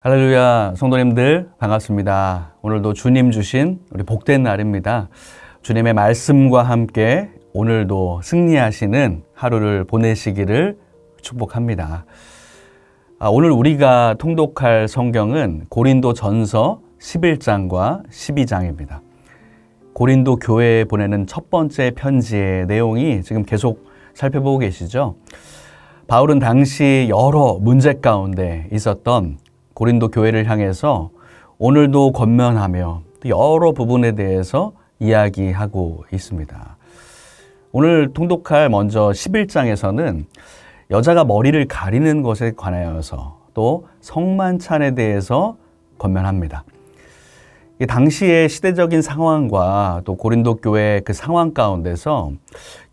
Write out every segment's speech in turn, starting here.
할렐루야, 성도님들 반갑습니다. 오늘도 주님 주신 우리 복된 날입니다. 주님의 말씀과 함께 오늘도 승리하시는 하루를 보내시기를 축복합니다. 오늘 우리가 통독할 성경은 고린도 전서 11장과 12장입니다. 고린도 교회에 보내는 첫 번째 편지의 내용이 지금 계속 살펴보고 계시죠? 바울은 당시 여러 문제 가운데 있었던 고린도 교회를 향해서 오늘도 권면하며 여러 부분에 대해서 이야기하고 있습니다. 오늘 통독할 먼저 11장에서는 여자가 머리를 가리는 것에 관하여서 또 성만찬에 대해서 권면합니다. 당시의 시대적인 상황과 또 고린도 교회의 그 상황 가운데서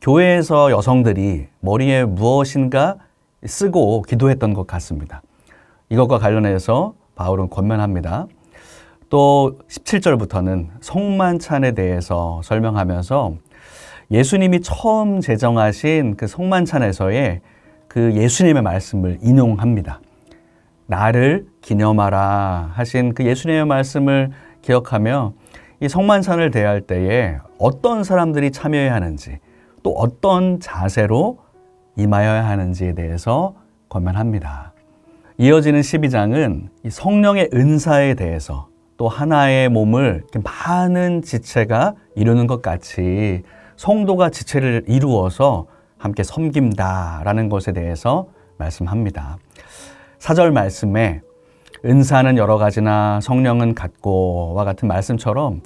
교회에서 여성들이 머리에 무엇인가 쓰고 기도했던 것 같습니다. 이것과 관련해서 바울은 권면합니다. 또 17절부터는 성만찬에 대해서 설명하면서 예수님이 처음 제정하신 그 성만찬에서의 그 예수님의 말씀을 인용합니다. 나를 기념하라 하신 그 예수님의 말씀을 기억하며 이 성만찬을 대할 때에 어떤 사람들이 참여해야 하는지 또 어떤 자세로 임하여야 하는지에 대해서 권면합니다. 이어지는 12장은 이 성령의 은사에 대해서 또 하나의 몸을 많은 지체가 이루는 것 같이 성도가 지체를 이루어서 함께 섬긴다라는 것에 대해서 말씀합니다. 4절 말씀에 은사는 여러 가지나 성령은 같고와 같은 말씀처럼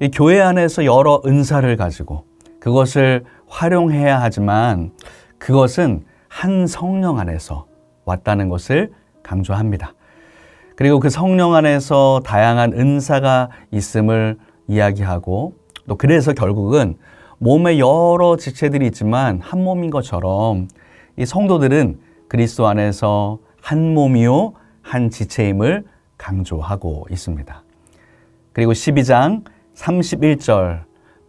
이 교회 안에서 여러 은사를 가지고 그것을 활용해야 하지만 그것은 한 성령 안에서 왔다는 것을 강조합니다. 그리고 그 성령 안에서 다양한 은사가 있음을 이야기하고 또 그래서 결국은 몸에 여러 지체들이 있지만 한 몸인 것처럼 이 성도들은 그리스도 안에서 한 몸이요 한 지체임을 강조하고 있습니다. 그리고 12장 31절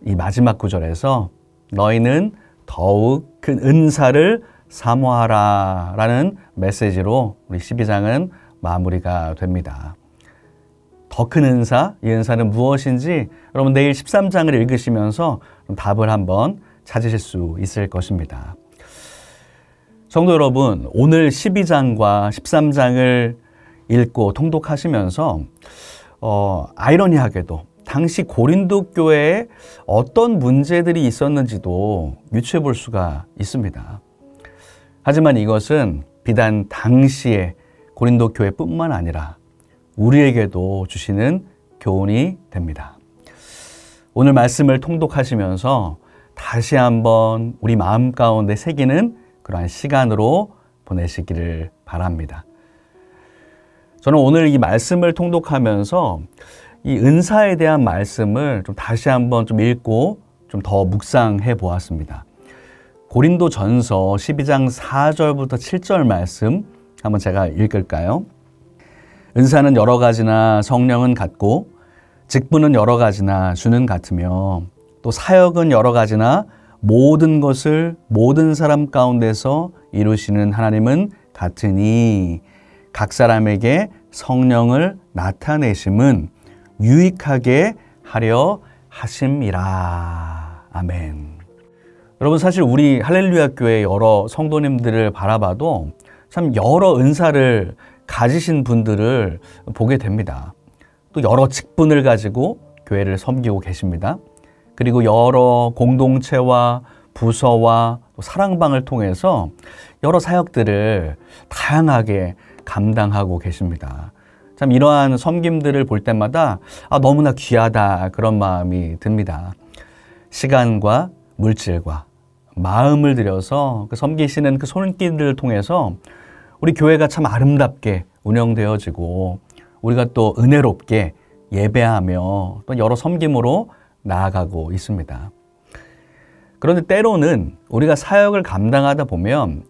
이 마지막 구절에서 너희는 더욱 큰 은사를 사모하라 라는 메시지로 우리 12장은 마무리가 됩니다. 더 큰 은사, 이 은사는 무엇인지 여러분 내일 13장을 읽으시면서 답을 한번 찾으실 수 있을 것입니다. 성도 여러분, 오늘 12장과 13장을 읽고 통독하시면서 아이러니하게도 당시 고린도 교회에 어떤 문제들이 있었는지도 유추해 볼 수가 있습니다. 하지만 이것은 비단 당시의 고린도 교회뿐만 아니라 우리에게도 주시는 교훈이 됩니다. 오늘 말씀을 통독하시면서 다시 한번 우리 마음 가운데 새기는 그러한 시간으로 보내시기를 바랍니다. 저는 오늘 이 말씀을 통독하면서 이 은사에 대한 말씀을 좀 다시 한번 좀 읽고 좀 더 묵상해 보았습니다. 고린도 전서 12장 4절부터 7절 말씀 한번 제가 읽을까요? 은사는 여러 가지나 성령은 같고 직분은 여러 가지나 주는 같으며 또 사역은 여러 가지나 모든 것을 모든 사람 가운데서 이루시는 하나님은 같으니 각 사람에게 성령을 나타내심은 유익하게 하려 하심이라. 아멘. 여러분 사실 우리 할렐루야 교회 여러 성도님들을 바라봐도 참 여러 은사를 가지신 분들을 보게 됩니다. 또 여러 직분을 가지고 교회를 섬기고 계십니다. 그리고 여러 공동체와 부서와 또 사랑방을 통해서 여러 사역들을 다양하게 감당하고 계십니다. 참 이러한 섬김들을 볼 때마다 너무나 귀하다 그런 마음이 듭니다. 시간과 물질과 마음을 들여서 그 섬기시는 그 손길들을 통해서 우리 교회가 참 아름답게 운영되어지고 우리가 또 은혜롭게 예배하며 또 여러 섬김으로 나아가고 있습니다. 그런데 때로는 우리가 사역을 감당하다 보면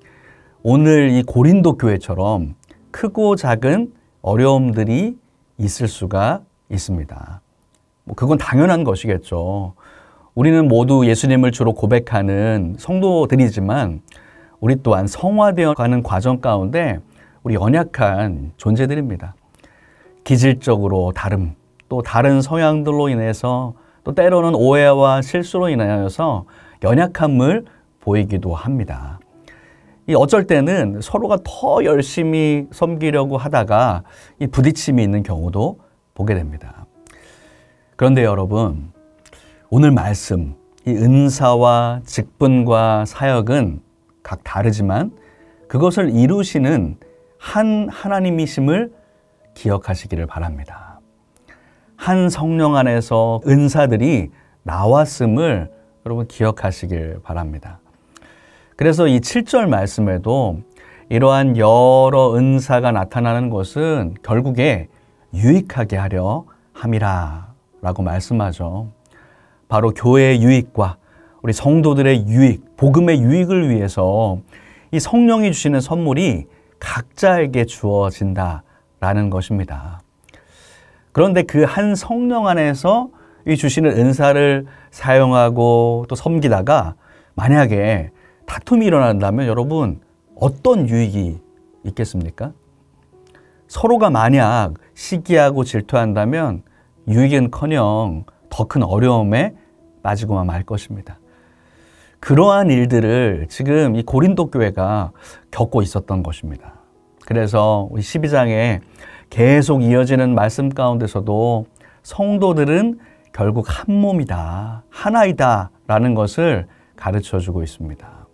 오늘 이 고린도 교회처럼 크고 작은 어려움들이 있을 수가 있습니다. 그건 당연한 것이겠죠. 우리는 모두 예수님을 주로 고백하는 성도들이지만 우리 또한 성화되어 가는 과정 가운데 우리 연약한 존재들입니다. 기질적으로 다름, 또 다른 성향들로 인해서 또 때로는 오해와 실수로 인하여서 연약함을 보이기도 합니다. 어쩔 때는 서로가 더 열심히 섬기려고 하다가 이 부딪힘이 있는 경우도 보게 됩니다. 그런데 여러분, 오늘 말씀, 이 은사와 직분과 사역은 각 다르지만 그것을 이루시는 한 하나님이심을 기억하시기를 바랍니다. 한 성령 안에서 은사들이 나왔음을 여러분 기억하시길 바랍니다. 그래서 이 7절 말씀에도 이러한 여러 은사가 나타나는 것은 결국에 유익하게 하려 함이라 라고 말씀하죠. 바로 교회의 유익과 우리 성도들의 유익, 복음의 유익을 위해서 이 성령이 주시는 선물이 각자에게 주어진다라는 것입니다. 그런데 그 한 성령 안에서 이 주시는 은사를 사용하고 또 섬기다가 만약에 다툼이 일어난다면 여러분 어떤 유익이 있겠습니까? 서로가 만약 시기하고 질투한다면 유익은커녕 더 큰 어려움에 빠지고만 말 것입니다. 그러한 일들을 지금 이 고린도 교회가 겪고 있었던 것입니다. 그래서 우리 12장에 계속 이어지는 말씀 가운데서도 성도들은 결국 한 몸이다, 하나이다 라는 것을 가르쳐주고 있습니다.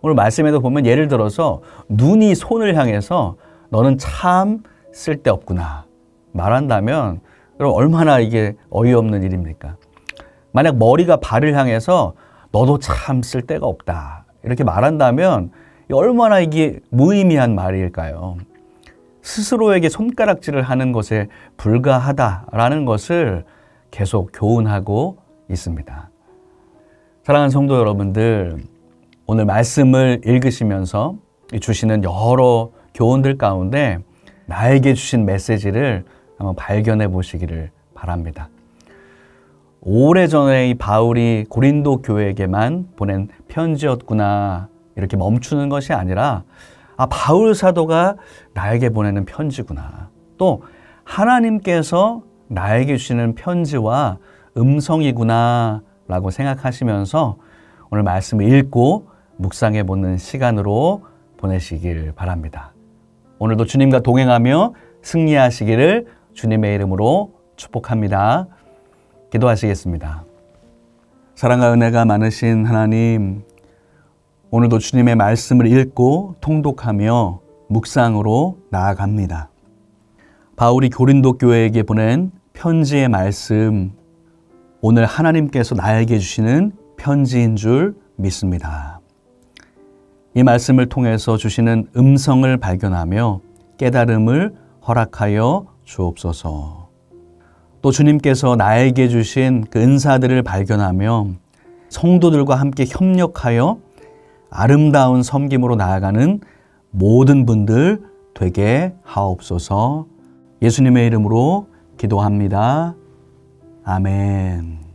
오늘 말씀에도 보면 예를 들어서 눈이 손을 향해서 너는 참 쓸데없구나 말한다면 여러분 얼마나 이게 어이없는 일입니까? 만약 머리가 발을 향해서 너도 참 쓸데가 없다 이렇게 말한다면 얼마나 이게 무의미한 말일까요? 스스로에게 손가락질을 하는 것에 불과하다라는 것을 계속 교훈하고 있습니다. 사랑하는 성도 여러분들, 오늘 말씀을 읽으시면서 주시는 여러 교훈들 가운데 나에게 주신 메시지를 한번 발견해 보시기를 바랍니다. 오래전에 이 바울이 고린도 교회에게만 보낸 편지였구나 이렇게 멈추는 것이 아니라 바울 사도가 나에게 보내는 편지구나. 또 하나님께서 나에게 주시는 편지와 음성이구나 라고 생각하시면서 오늘 말씀을 읽고 묵상해 보는 시간으로 보내시길 바랍니다. 오늘도 주님과 동행하며 승리하시기를 주님의 이름으로 축복합니다. 기도하시겠습니다. 사랑과 은혜가 많으신 하나님, 오늘도 주님의 말씀을 읽고 통독하며 묵상으로 나아갑니다. 바울이 고린도 교회에게 보낸 편지의 말씀, 오늘 하나님께서 나에게 주시는 편지인 줄 믿습니다. 이 말씀을 통해서 주시는 음성을 발견하며 깨달음을 허락하여 주옵소서. 또 주님께서 나에게 주신 그 은사들을 발견하며 성도들과 함께 협력하여 아름다운 섬김으로 나아가는 모든 분들 되게 하옵소서. 예수님의 이름으로 기도합니다. 아멘.